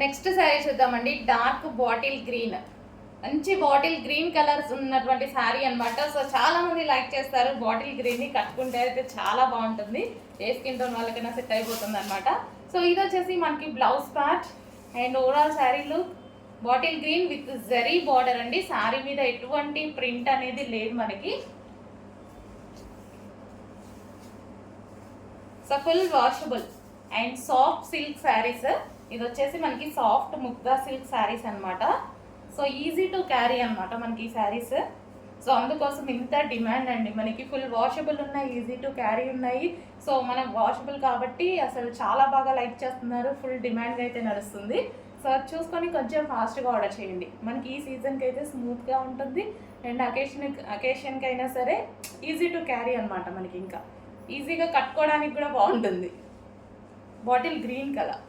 Next sari చూద్దామండి. Dark bottle green, మంచి bottle green colours ఉన్నటువంటి శారీ అనమాట. సో చాలా మంది లైక్ చేస్తారు బాటిల్ గ్రీన్ని. కట్టుకుంటే అయితే చాలా బాగుంటుంది, ఏ స్కిన్ టోన్ వాళ్ళకైనా సెట్ అయిపోతుంది అనమాట. సో ఇది వచ్చేసి మనకి blouse part and overall sari look bottle green with zari border అండి. శారీ మీద ఎటువంటి ప్రింట్ అనేది లేదు మనకి. So full washable and soft silk saris. ఇది వచ్చేసి మనకి సాఫ్ట్ ముగ్గా సిల్క్ శారీస్ అనమాట. సో ఈజీ టు క్యారీ అనమాట మనకి ఈ శారీస్. సో అందుకోసం ఇంత డిమాండ్ అండి. మనకి ఫుల్ వాషబుల్ ఉన్నాయి, ఈజీ టు క్యారీ ఉన్నాయి. సో మనం వాషబుల్ కాబట్టి అసలు చాలా బాగా లైక్ చేస్తున్నారు, ఫుల్ డిమాండ్ అయితే నడుస్తుంది. సో చూసుకొని కొంచెం ఫాస్ట్గా ఆర్డర్ చేయండి. మనకి ఈ సీజన్కి అయితే స్మూత్గా ఉంటుంది అండ్ అకేషన్కి అయినా సరే ఈజీ టు క్యారీ అనమాట. మనకి ఇంకా ఈజీగా కట్టుకోవడానికి కూడా బాగుంటుంది. Bottle green colour.